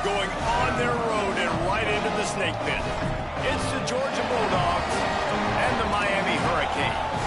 going on their road and right into the snake pit. It's the Georgia Bulldogs and the Miami Hurricanes.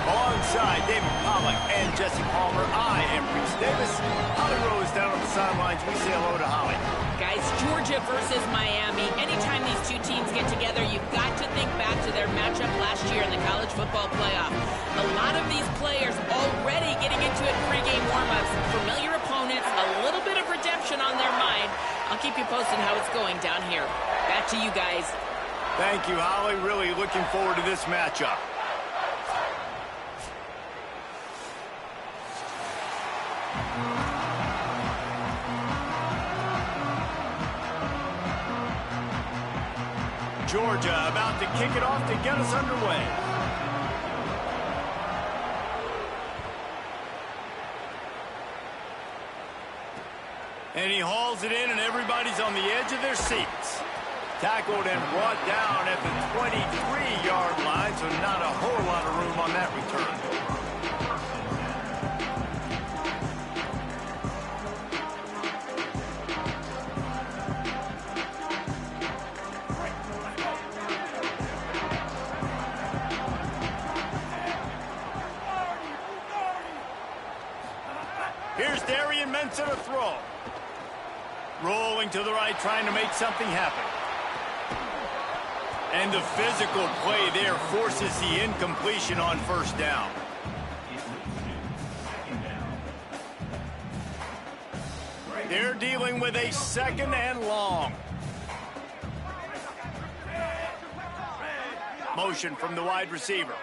Alongside David Pollack and Jesse Palmer, I am Reese Davis. Holly Rose down on the sidelines. We say hello to Holly. Guys, Georgia versus Miami. Anytime these two teams get together, you've got to think back to their matchup last year in the college football playoff. A lot of these players already getting into it pre-game warm-ups. Familiar opponents, a little bit of redemption on their mind. I'll keep you posted how it's going down here. Back to you guys. Thank you, Holly. Really looking forward to this matchup. Georgia about to kick it off to get us underway. And he hauls it in, and everybody's on the edge of their seats. Tackled and brought down at the 23-yard line, so not a whole lot of room on that return. Here's Darian Mensah to throw. Rolling to the right, trying to make something happen. And the physical play there forces the incompletion on first down. They're dealing with a second and long. Motion from the wide receiver.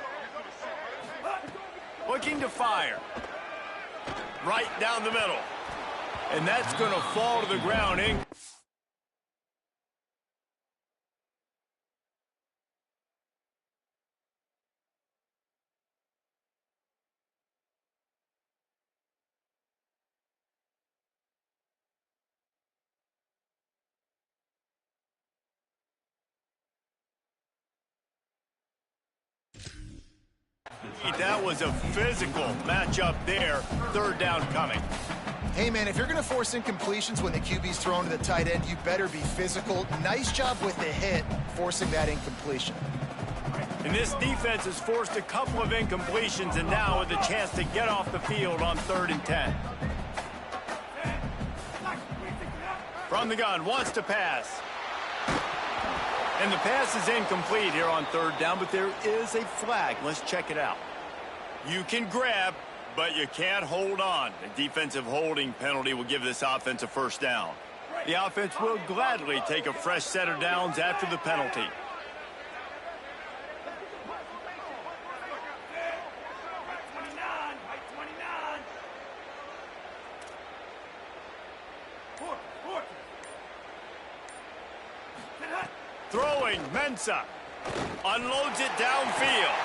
Looking to fire. Right down the middle. And that's going to fall to the ground. That was a physical matchup there. Third down coming. Hey, man, if you're going to force incompletions when the QB's thrown to the tight end, you better be physical. Nice job with the hit, forcing that incompletion. And this defense has forced a couple of incompletions, and now with a chance to get off the field on 3rd and 10. From the gun, wants to pass. And the pass is incomplete here on 3rd down, but there is a flag. Let's check it out. You can grab, but you can't hold on. A defensive holding penalty will give this offense a first down. The offense will gladly take a fresh set of downs after the penalty. Throwing, Mensah unloads it downfield.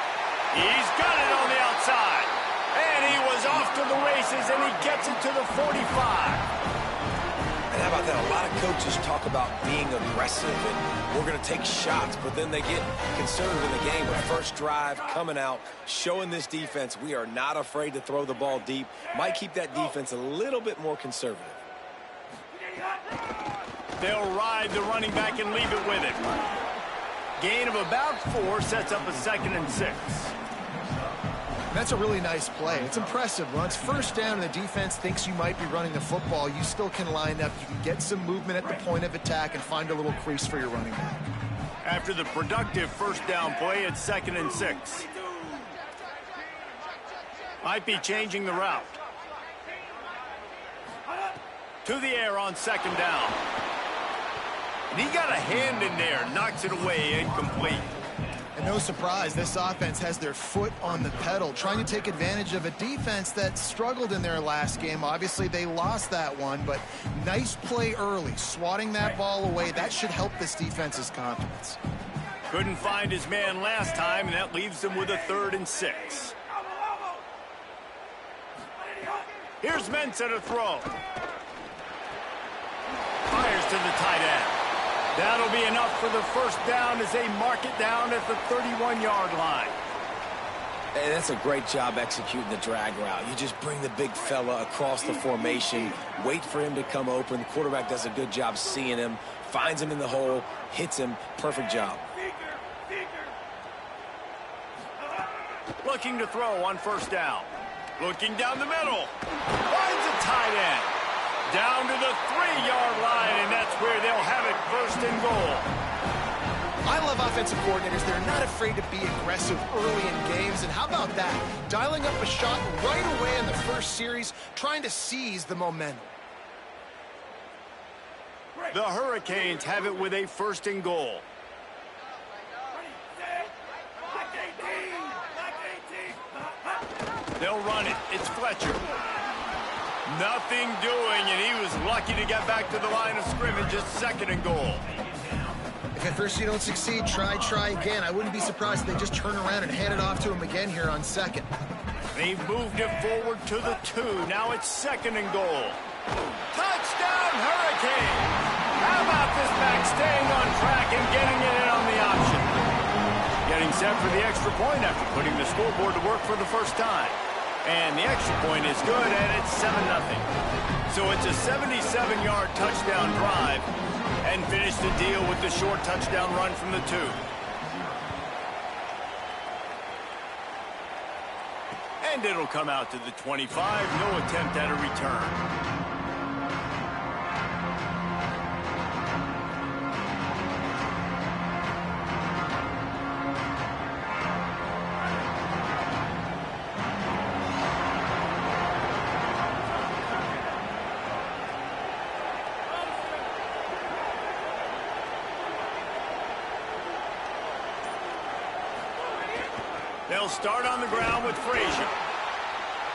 He's got it on the outside. And he was off to the races, and he gets it to the 45. And how about that? A lot of coaches talk about being aggressive and we're going to take shots, but then they get conservative in the game. But first drive coming out, showing this defense we are not afraid to throw the ball deep. Might keep that defense a little bit more conservative. They'll ride the running back and leave it with it. Gain of about 4 sets up a 2nd and 6. That's a really nice play. It's impressive. When it's first down and the defense thinks you might be running the football, you still can line up. You can get some movement at the point of attack and find a little crease for your running back. After the productive first down play, it's 2nd and 6. Might be changing the route. To the air on 2nd down. And he got a hand in there, knocks it away, incomplete. And no surprise, this offense has their foot on the pedal, trying to take advantage of a defense that struggled in their last game. Obviously, they lost that one, but nice play early, swatting that ball away. That should help this defense's confidence. Couldn't find his man last time, and that leaves them with a 3rd and 6. Here's Mensah to throw. Fires to the tight end. That'll be enough for the first down as they mark it down at the 31-yard line. And that's a great job executing the drag route. You just bring the big fella across the formation, wait for him to come open. The quarterback does a good job seeing him, finds him in the hole, hits him. Perfect job. Looking to throw on first down. Looking down the middle. Finds a tight end. Down to the 3-yard line, and that's where they'll have it, first and goal. I love offensive coordinators. They're not afraid to be aggressive early in games. And how about that? Dialing up a shot right away in the first series, trying to seize the momentum. The Hurricanes have it with a first and goal. They'll run it. It's Fletcher. Nothing doing, and he was lucky to get back to the line of scrimmage. Just second and goal. If at first you don't succeed, try again. I wouldn't be surprised if they just turn around and hand it off to him again here on second. They've moved it forward to the 2. Now it's second and goal. Touchdown, Hurricane! How about this back staying on track and getting it in on the option? Getting set for the extra point after putting the scoreboard to work for the first time. And the extra point is good, and it's 7-0. So it's a 77-yard touchdown drive, and finish the deal with the short touchdown run from the 2. And it'll come out to the 25. No attempt at a return. They'll start on the ground with Frazier.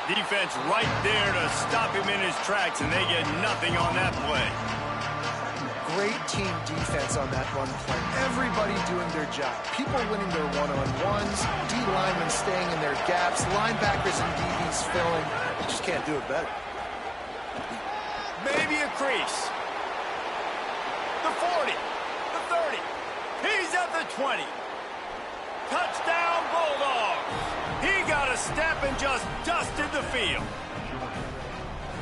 Defense right there to stop him in his tracks, and they get nothing on that play. Great team defense on that run play. Everybody doing their job. People winning their one-on-ones, D linemen staying in their gaps, linebackers and DBs filling. You just can't do it better. Maybe a crease. The 40, the 30. He's at the 20. Touchdown, Bulldogs! He got a step and just dusted the field.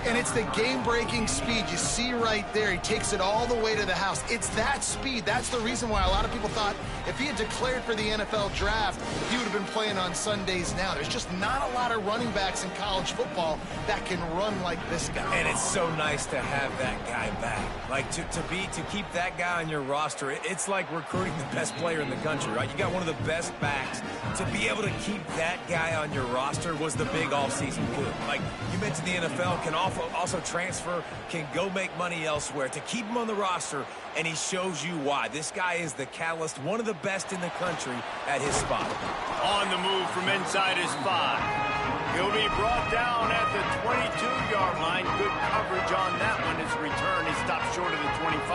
And it's the game-breaking speed you see right there. He takes it all the way to the house. It's that speed. That's the reason why a lot of people thought if he had declared for the NFL draft, he would have been playing on Sundays now. There's just not a lot of running backs in college football that can run like this guy. And it's so nice to have that guy back. Like, to keep that guy on your roster, it's like recruiting the best player in the country, right? You got one of the best backs. To be able to keep that guy on your roster was the big offseason coup. Like, you mentioned the NFL can also transfer, can go make money elsewhere. To keep him on the roster, and he shows you why. This guy is the catalyst, one of the best in the country at his spot. On the move from inside his 5. He'll be brought down at the 22-yard line. Good coverage on that one. His return, he stopped short of the 25.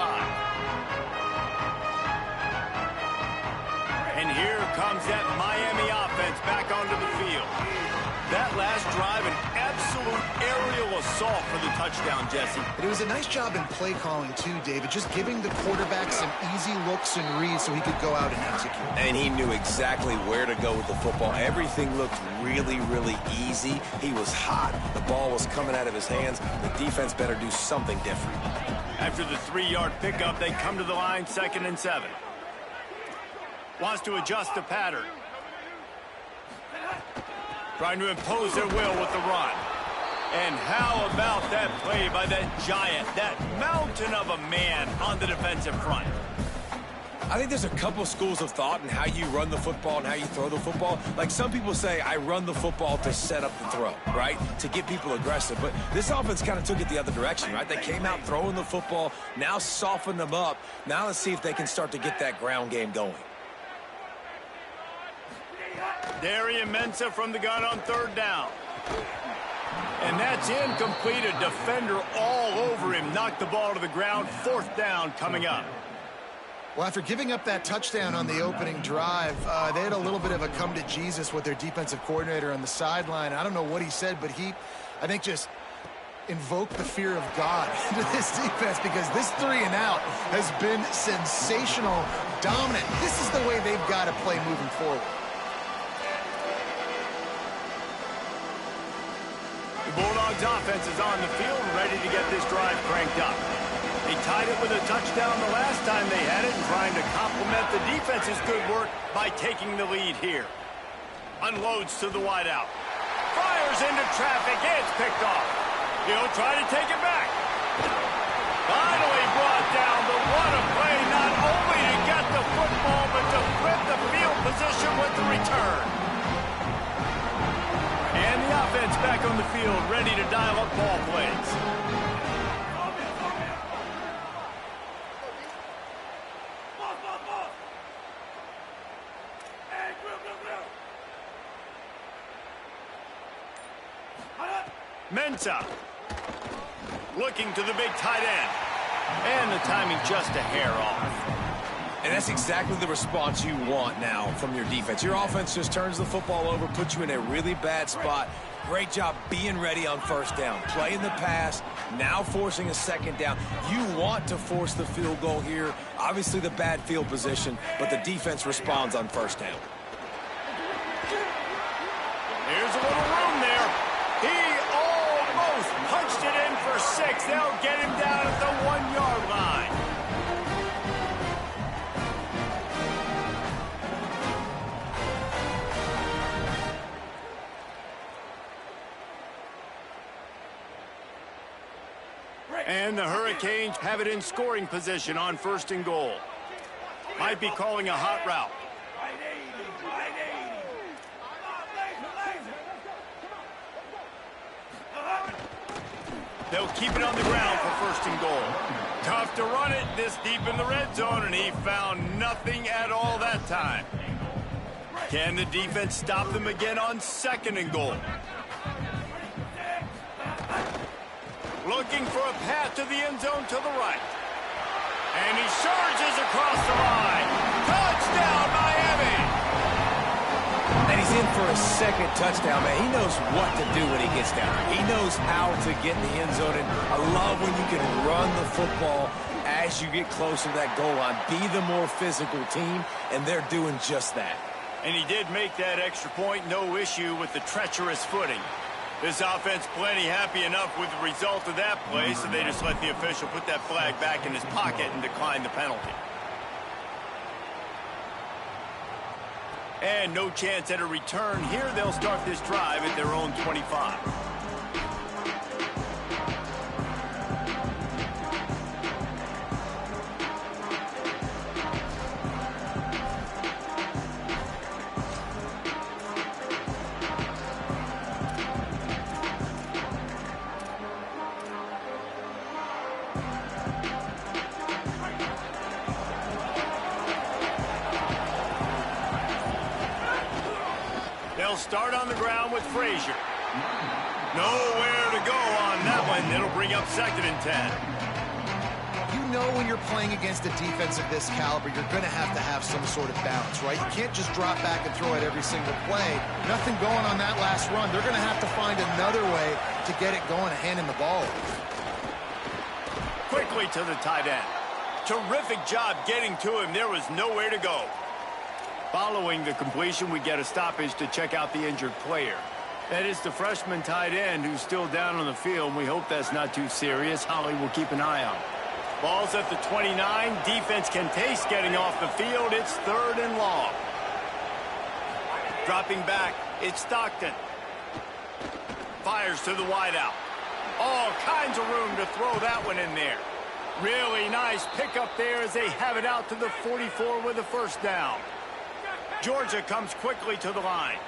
And here comes that Miami offense back onto the field. That last drive, an absolute aerial assault for the touchdown, Jesse. It was a nice job in play calling, too, David, just giving the quarterback some easy looks and reads so he could go out and execute. And he knew exactly where to go with the football. Everything looked really, really easy. He was hot. The ball was coming out of his hands. The defense better do something different. After the 3-yard pickup, they come to the line, 2nd and 7. Wants to adjust the pattern. Trying to impose their will with the run. And how about that play by that giant, that mountain of a man on the defensive front? I think there's a couple schools of thought in how you run the football and how you throw the football. Like, some people say, I run the football to set up the throw, right? To get people aggressive. But this offense kind of took it the other direction, right? They came out throwing the football, now softened them up. Now let's see if they can start to get that ground game going. Darian Mensah from the gun on 3rd down. And that's incomplete. A defender all over him. Knocked the ball to the ground. 4th down coming up. Well, after giving up that touchdown on the opening drive, they had a little bit of a come to Jesus with their defensive coordinator on the sideline. I don't know what he said, but he, I think, just invoked the fear of God into this defense, because this 3 and out has been sensational, dominant. This is the way they've got to play moving forward. Bulldogs offense is on the field, ready to get this drive cranked up. They tied it with a touchdown the last time they had it and trying to complement the defense's good work by taking the lead here. Unloads to the wideout. Fires into traffic. It's picked off. He'll try to take it back. Finally brought down, but what a play, not only to get the football, but to flip the field position with the return. And the offense back on the field, ready to dial up ball plays. Mensah looking to the big tight end. And the timing just a hair off. And that's exactly the response you want now from your defense. Your offense just turns the football over, puts you in a really bad spot. Great job being ready on first down. Playing the pass, now forcing a second down. You want to force the field goal here. Obviously the bad field position, but the defense responds on first down. Here's a little room there. He almost punched it in for 6. They'll get him down at the 1-yard line. And the Hurricanes have it in scoring position on 1st and goal. Might be calling a hot route. They'll keep it on the ground for 1st and goal. Tough to run it this deep in the red zone, and he found nothing at all that time. Can the defense stop them again on 2nd and goal? Looking for a path to the end zone to the right. And he surges across the line. Touchdown, Miami! And he's in for a second touchdown, man. He knows what to do when he gets down. He knows how to get in the end zone. And I love when you can run the football as you get closer to that goal line. Be the more physical team, and they're doing just that. And he did make that extra point, no issue with the treacherous footing. This offense plenty happy enough with the result of that play, so they just let the official put that flag back in his pocket and decline the penalty. And no chance at a return here. They'll start this drive at their own 25. They'll start on the ground with Frazier. Nowhere to go on that one. It'll bring up 2nd and 10. You know when you're playing against a defense of this caliber, you're going to have some sort of balance, right? You can't just drop back and throw it every single play. Nothing going on that last run. They're going to have to find another way to get it going and handing the ball. Quickly to the tight end. Terrific job getting to him. There was nowhere to go. Following the completion, we get a stoppage to check out the injured player. That is the freshman tight end who's still down on the field. We hope that's not too serious. Holly will keep an eye on. Ball's at the 29. Defense can taste getting off the field. It's 3rd and long. Dropping back, it's Stockton. Fires to the wideout. All kinds of room to throw that one in there. Really nice pickup there as they have it out to the 44 with a 1st down. Georgia comes quickly to the line.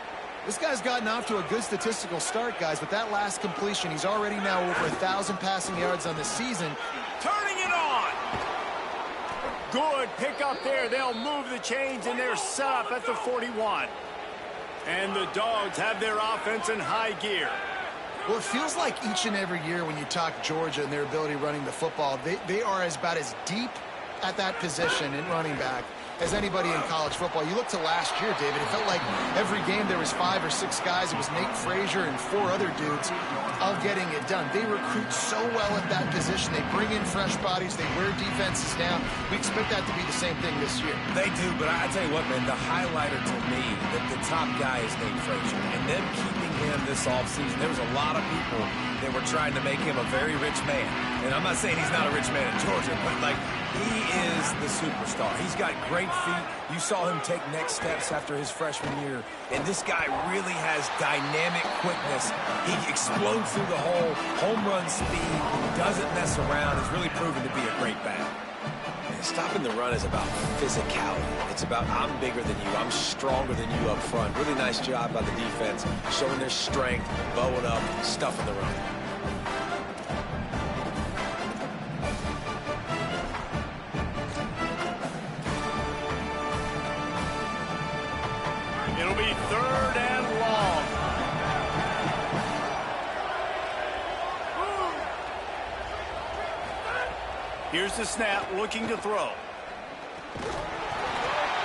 This guy's gotten off to a good statistical start, guys, but that last completion, he's already now over 1,000 passing yards on the season. Turning it on. Good pickup there. They'll move the chains, and they're set up at the 41. And the Dogs have their offense in high gear. Well, it feels like each and every year when you talk Georgia and their ability running the football, they are about as deep at that position in running back as anybody in college football. You look to last year, David, it felt like every game there was 5 or 6 guys. It was Nate Frazier and 4 other dudes all getting it done. They recruit so well at that position. They bring in fresh bodies. They wear defenses down. We expect that to be the same thing this year. They do, but I tell you what, man, the highlighter to me, that the top guy is Nate Frazier. And them keeping him this offseason, there was a lot of people that were trying to make him a very rich man. And I'm not saying he's not a rich man in Georgia, but, like, he is the superstar. He's got great feet. You saw him take next steps after his freshman year. And this guy really has dynamic quickness. He explodes through the hole, home run speed, doesn't mess around. Has really proven to be a great back. Stopping the run is about physicality. It's about I'm bigger than you. I'm stronger than you up front. Really nice job by the defense, showing their strength, bowing up, stuffing the run. It'll be 3rd and long. Here's the snap, looking to throw.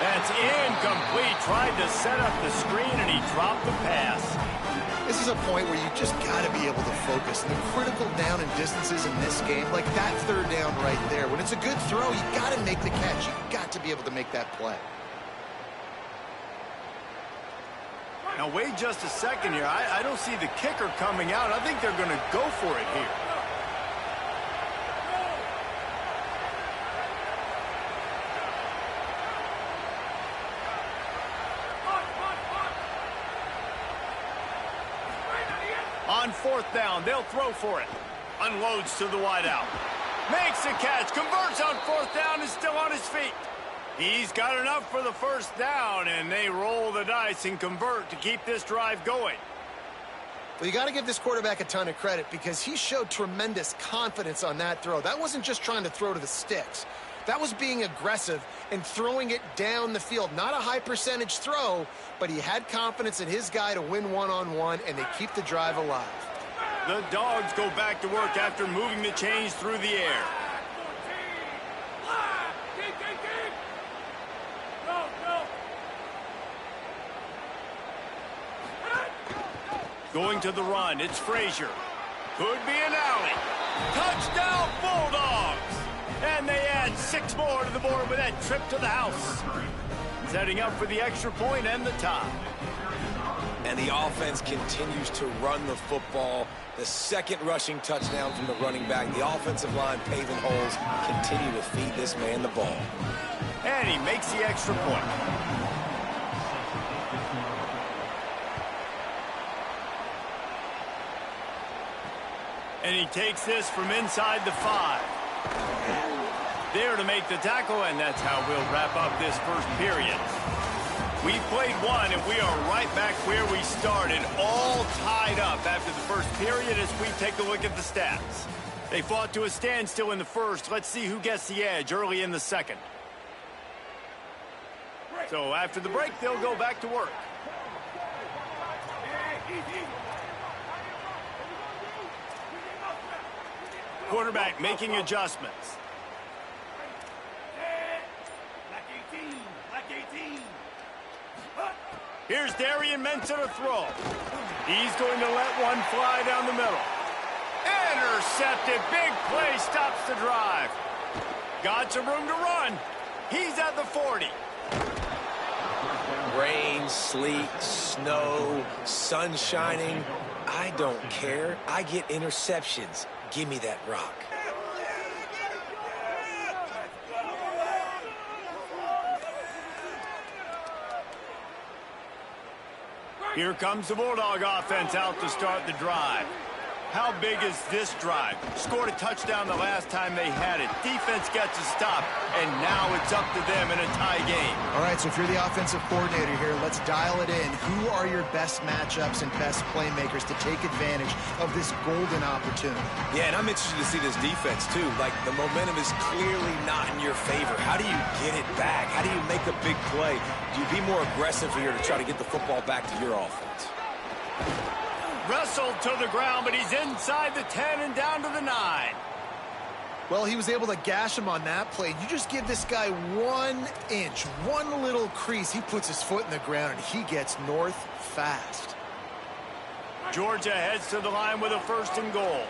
That's incomplete. Tried to set up the screen, and he dropped the pass. This is a point where you just got to be able to focus. The critical down and distances in this game, like that 3rd down right there. When it's a good throw, you got to make the catch. You got to be able to make that play. Now, wait just a second here. I don't see the kicker coming out. I think they're going to go for it here. On 4th down, they'll throw for it. Unloads to the wideout. Makes the catch. Converts on 4th down. Is still on his feet. He's got enough for the 1st down, and they roll the dice and convert to keep this drive going. Well, you got to give this quarterback a ton of credit because he showed tremendous confidence on that throw. That wasn't just trying to throw to the sticks. That was being aggressive and throwing it down the field. Not a high percentage throw, but he had confidence in his guy to win one-on-one, and they keep the drive alive. The Dogs go back to work after moving the chains through the air. Going to the run, it's Frazier. Could be an alley. Touchdown, Bulldogs! And they add 6 more to the board with that trip to the house. Setting up for the extra point and the tie. And the offense continues to run the football. The 2nd rushing touchdown from the running back. The offensive line paving holes. Continue to feed this man the ball. And he makes the extra point. And he takes this from inside the 5. There to make the tackle, and that's how we'll wrap up this first period. We played one, and we are right back where we started, all tied up after the first period as we take a look at the stats. They fought to a standstill in the first. Let's see who gets the edge early in the second. So after the break, they'll go back to work. Quarterback making adjustments. Here's Darian Mensa to throw. He's going to let one fly down the middle. Intercepted. Big play stops the drive. Got some room to run. He's at the 40. Rain, sleet, snow, sun shining. I don't care. I get interceptions. Give me that rock. Here comes the Bulldog offense out to start the drive. How big is this drive? Scored a touchdown the last time they had it. Defense gets a stop, and now it's up to them in a tie game. All right, so if you're the offensive coordinator here, let's dial it in. Who are your best matchups and best playmakers to take advantage of this golden opportunity? Yeah, and I'm interested to see this defense, too. Like, the momentum is clearly not in your favor. How do you get it back? How do you make a big play? Do you be more aggressive here to try to get the football back to your offense? Wrestled to the ground, but he's inside the 10 and down to the 9. Well, he was able to gash him on that play. You just give this guy 1 inch, one little crease, he puts his foot in the ground, and he gets north fast. Georgia heads to the line with a 1st and goal.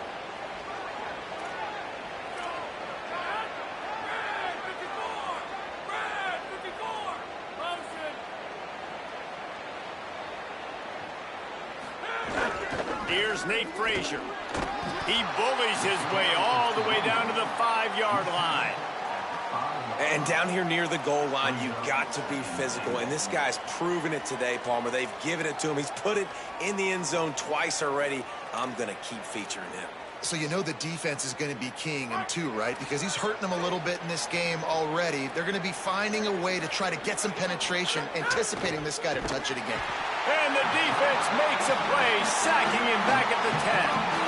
Here's Nate Frazier. He bullies his way all the way down to the 5-yard line. And down here near the goal line, you've got to be physical. And this guy's proven it today, Palmer. They've given it to him. He's put it in the end zone twice already. I'm going to keep featuring him. So you know the defense is going to be keying him too, right? Because he's hurting them a little bit in this game already. They're going to be finding a way to try to get some penetration, anticipating this guy to touch it again. And the defense makes a play, sacking him back at the 10.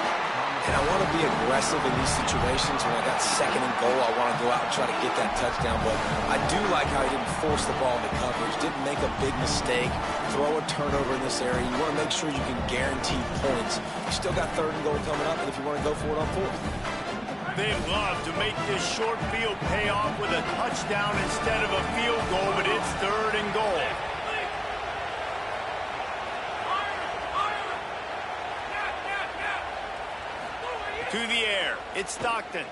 And I want to be aggressive in these situations. When I got 2nd and goal, I want to go out and try to get that touchdown. But I do like how he didn't force the ball into coverage, didn't make a big mistake, throw a turnover in this area. You want to make sure you can guarantee points. You still got 3rd and goal coming up, and if you want to go for it on 4th. They love to make this short field pay off with a touchdown instead of a field goal, but it's 3rd and goal. To the air, it's Stockton.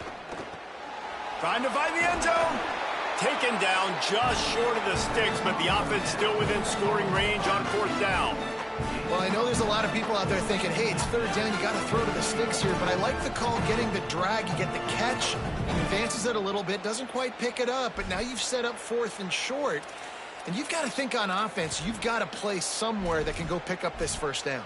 Trying to find the end zone. Taken down just short of the sticks, but the offense still within scoring range on 4th down. Well, I know there's a lot of people out there thinking, hey, it's 3rd down, you got to throw to the sticks here, but I like the call getting the drag. You get the catch, he advances it a little bit, doesn't quite pick it up, but now you've set up 4th and short, and you've got to think on offense, you've got to play somewhere that can go pick up this 1st down.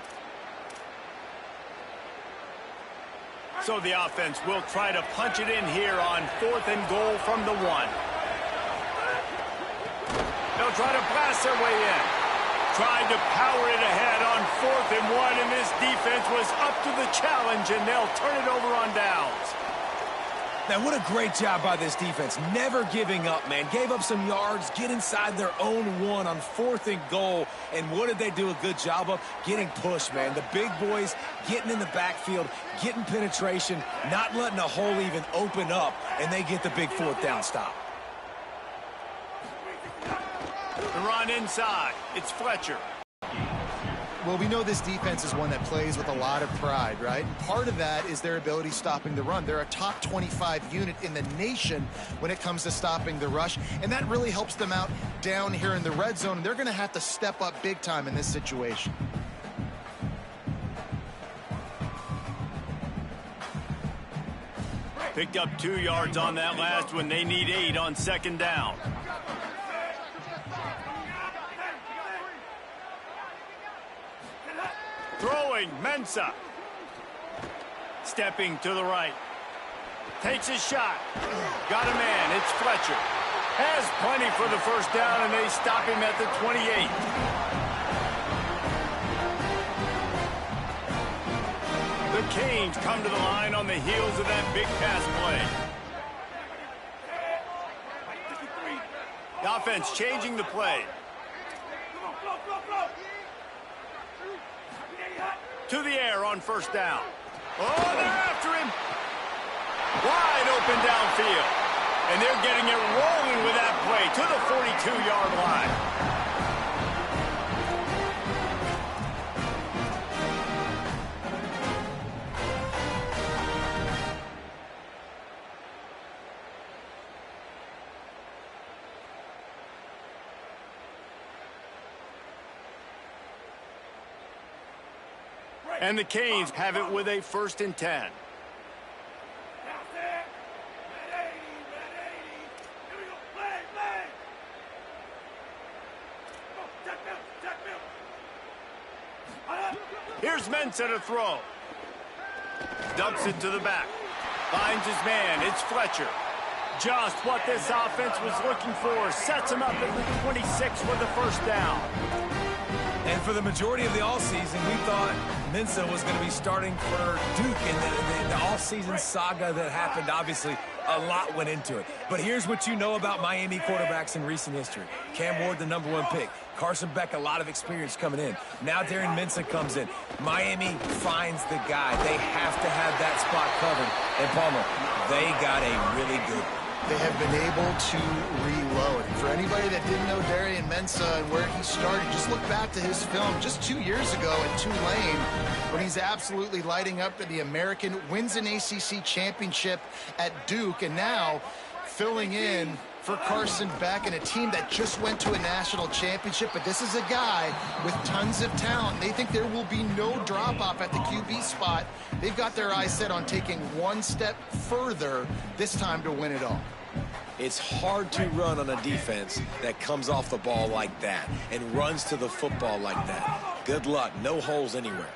So the offense will try to punch it in here on 4th and goal from the 1. They'll try to blast their way in. Tried to power it ahead on 4th and 1, and this defense was up to the challenge, and they'll turn it over on downs. Now, what a great job by this defense. Never giving up, man. Gave up some yards, get inside their own 1 on 4th and goal. And what did they do a good job of? Getting pushed, man. The big boys getting in the backfield, getting penetration, not letting a hole even open up, and they get the big 4th down stop. The run inside. It's Fletcher. Well, we know this defense is one that plays with a lot of pride, right? And part of that is their ability stopping the run. They're a top 25 unit in the nation when it comes to stopping the rush, and that really helps them out down here in the red zone. They're going to have to step up big time in this situation. Picked up 2 yards on that last one. They need 8 on 2nd down. Throwing, Mensah. Stepping to the right. Takes a shot. Got a man, it's Fletcher. Has plenty for the 1st down, and they stop him at the 28. The Canes come to the line on the heels of that big pass play. The offense changing the play. To the air on 1st down. Oh, they're after him. Wide open downfield. And they're getting it rolling with that play to the 42-yard line. And the Canes have it with a 1st and 10. Here's Mensah to throw. Dumps it to the back. Finds his man. It's Fletcher. Just what this offense was looking for. Sets him up at the 26 for the 1st down. And for the majority of the offseason, we thought Mensah was going to be starting for Duke in the offseason saga that happened. Obviously, a lot went into it. But here's what you know about Miami quarterbacks in recent history. Cam Ward, the #1 pick. Carson Beck, a lot of experience coming in. Now Darren Mensah comes in. Miami finds the guy. They have to have that spot covered. And Palmer, They got a really good one. They have been able to reload. For anybody that didn't know Darian Mensah and where he started, just look back to his film just 2 years ago at Tulane when he's absolutely lighting up the American, wins an ACC championship at Duke, and now filling in for Carson Beck and a team that just went to a national championship. But this is a guy with tons of talent. They think there will be no drop-off at the QB spot. They've got their eyes set on taking one step further this time to win it all. It's hard to run on a defense that comes off the ball like that and runs to the football like that. Good luck. No holes anywhere.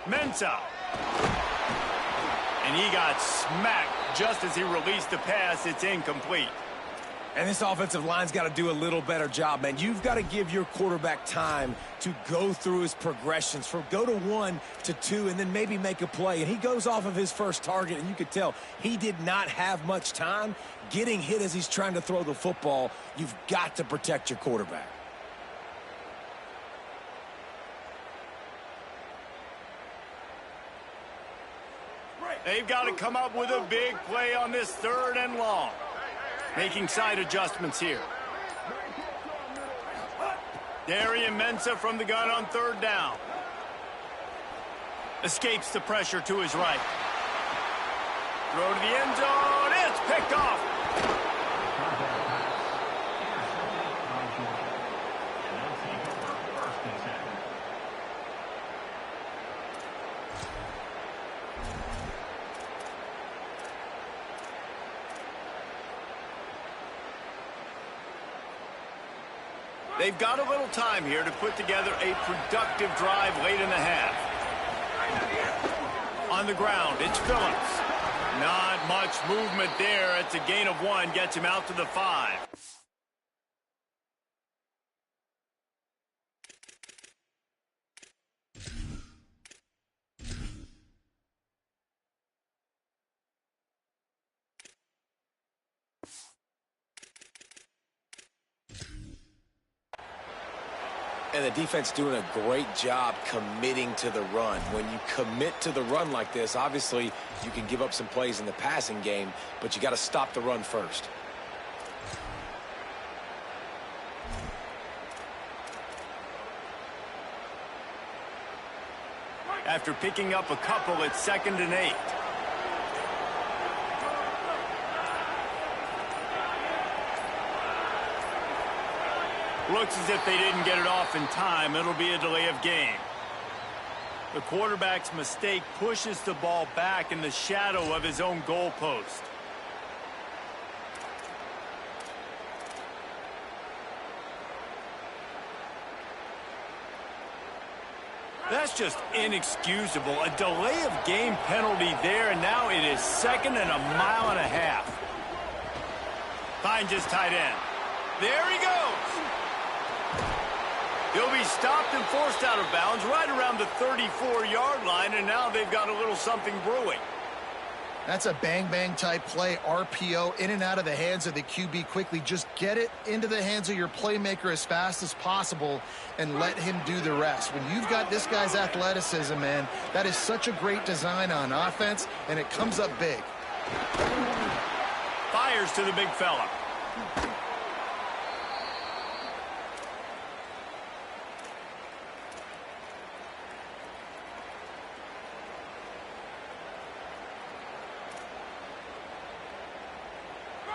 Mensah. And he got smacked just as he released the pass. It's incomplete. And this offensive line's got to do a little better job, man. You've got to give your quarterback time to go through his progressions, from go to 1 to 2, and then maybe make a play. And he goes off of his first target, and you could tell he did not have much time getting hit as he's trying to throw the football. You've got to protect your quarterback. They've got to come up with a big play on this 3rd and long. Making side adjustments here. Darian Mensah from the gun on 3rd down. Escapes the pressure to his right. Throw to the end zone. It's picked off. They've got a little time here to put together a productive drive late in the half. On the ground, it's Phillips. Not much movement there. It's a gain of 1, gets him out to the 5. And the defense doing a great job committing to the run. When you commit to the run like this, obviously you can give up some plays in the passing game, but you got to stop the run first. After picking up a couple, it's 2nd and 8. Looks as if they didn't get it off in time. It'll be a delay of game. The quarterback's mistake pushes the ball back in the shadow of his own goalpost. That's just inexcusable. A delay of game penalty there, and now it is 2nd and a mile and a half. Finds his tight end. There he goes. He'll be stopped and forced out of bounds right around the 34-yard line, and now they've got a little something brewing. That's a bang-bang type play, RPO, in and out of the hands of the QB quickly. Just get it into the hands of your playmaker as fast as possible and let him do the rest. When you've got this guy's athleticism, man, that is such a great design on offense, and it comes up big. Fires to the big fella.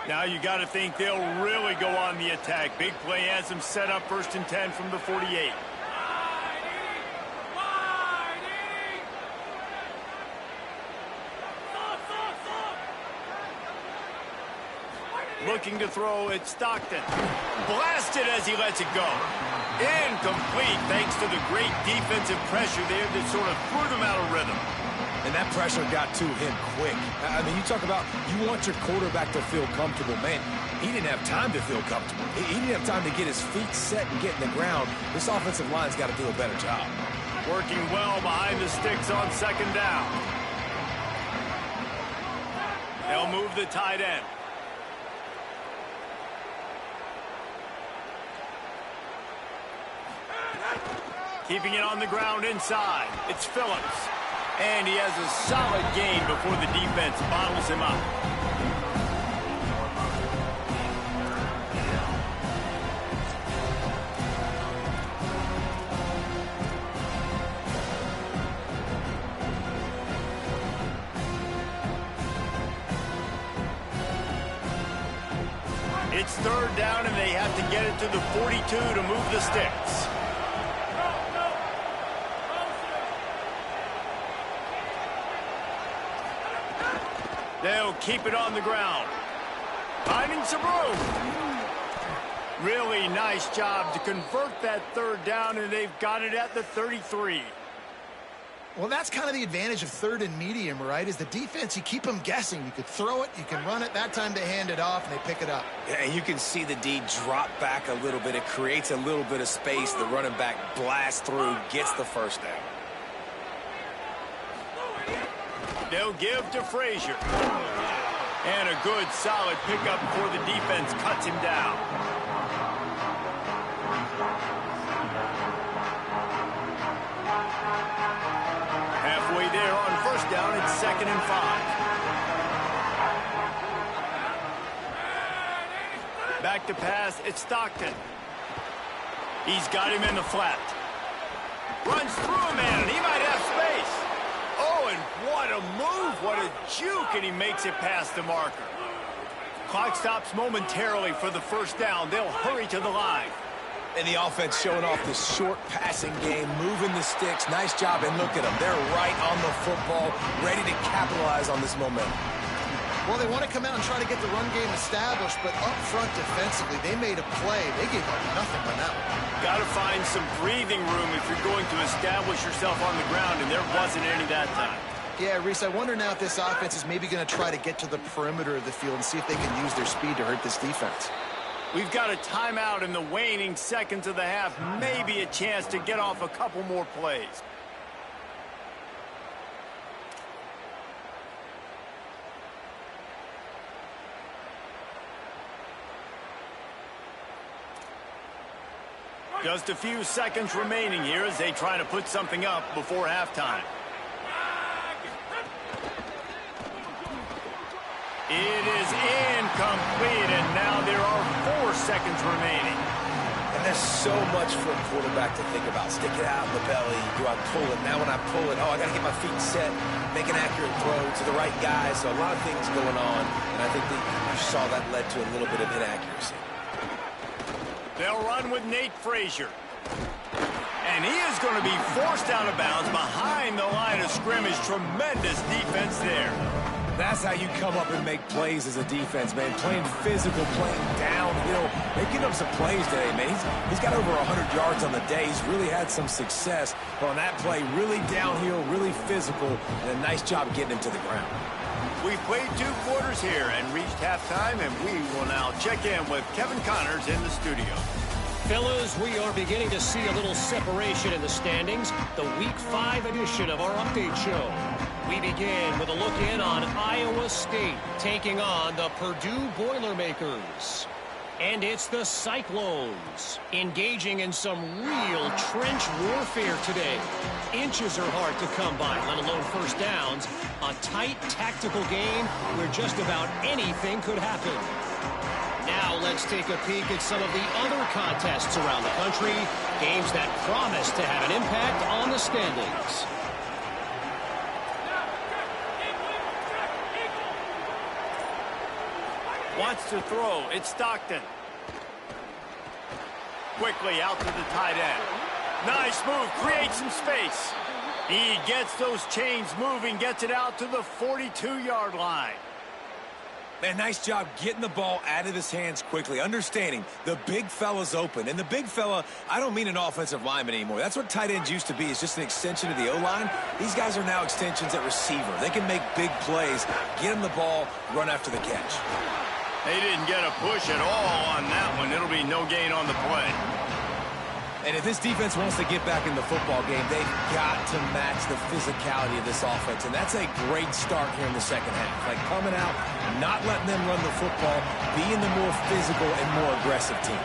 Now you got to think they'll really go on the attack. Big play has them set up 1st and 10 from the 48. Looking to throw, it's Stockton. Blasted as he lets it go. Incomplete thanks to the great defensive pressure there that sort of threw them out of rhythm. And that pressure got to him quick. I mean, you talk about you want your quarterback to feel comfortable. Man, he didn't have time to feel comfortable. He didn't have time to get his feet set and get in the ground. This offensive line's got to do a better job. Working well behind the sticks on 2nd down. They'll move the tight end. Keeping it on the ground inside. It's Phillips. And he has a solid gain before the defense bottles him up. It's third down, and they have to get it to the 42 to move the sticks. They'll keep it on the ground. Finding some room. Really nice job to convert that third down, and they've got it at the 33. Well, that's kind of the advantage of third and medium, right? Is the defense, you keep them guessing. You could throw it, you can run it. That time they hand it off, and they pick it up. Yeah, and you can see the D drop back a little bit. It creates a little bit of space. The running back blasts through, gets the first down. They'll give to Frazier. And a good, solid pickup before the defense cuts him down. Halfway there on first down, it's 2nd and 5. Back to pass, it's Stockton. He's got him in the flat. Runs through a man, and he might have space. Oh, and what a move, what a juke, and he makes it past the marker. Clock stops momentarily for the first down. They'll hurry to the line. And the offense showing off the short passing game, moving the sticks. Nice job, and look at them. They're right on the football, ready to capitalize on this momentum. Well, they want to come out and try to get the run game established, but up front defensively, they made a play. They gave up nothing on that one. Got to find some breathing room if you're going to establish yourself on the ground, and there wasn't any that time. Yeah, Reese, I wonder now if this offense is maybe going to try to get to the perimeter of the field and see if they can use their speed to hurt this defense. We've got a timeout in the waning seconds of the half. Maybe a chance to get off a couple more plays. Just a few seconds remaining here as they try to put something up before halftime. It is incomplete, and now there are 4 seconds remaining. And there's so much for a quarterback to think about. Stick it out in the belly. Do I pull it? Now when I pull it, oh, I got to get my feet set, make an accurate throw to the right guy. So a lot of things going on, and I think that you saw that led to a little bit of inaccuracy. They'll run with Nate Frazier. And he is going to be forced out of bounds behind the line of scrimmage. Tremendous defense there. That's how you come up and make plays as a defense, man. Playing physical, playing downhill. They've given up some plays today, man. He's got over 100 yards on the day. He's really had some success. But on that play, really downhill, really physical, and a nice job getting him to the ground. We've played 2 quarters here and reached halftime, and we will now check in with Kevin Connors in the studio. Fellas, we are beginning to see a little separation in the standings. The Week 5 edition of our update show. We begin with a look in on Iowa State taking on the Purdue Boilermakers. And it's the Cyclones engaging in some real trench warfare today. Inches are hard to come by, let alone first downs. A tight tactical game where just about anything could happen. Now let's take a peek at some of the other contests around the country. Games that promise to have an impact on the standings. Wants to throw. It's Stockton. Quickly out to the tight end. Nice move. Creates some space. He gets those chains moving. Gets it out to the 42-yard line. Man, nice job getting the ball out of his hands quickly, understanding the big fella's open. And the big fella, I don't mean an offensive lineman anymore. That's what tight ends used to be. It's just an extension of the O-line. These guys are now extensions at receiver. They can make big plays, get him the ball, run after the catch. They didn't get a push at all on that one. It'll be no gain on the play. And if this defense wants to get back in the football game, they've got to match the physicality of this offense. And that's a great start here in the second half. Like coming out, not letting them run the football, being the more physical and more aggressive team.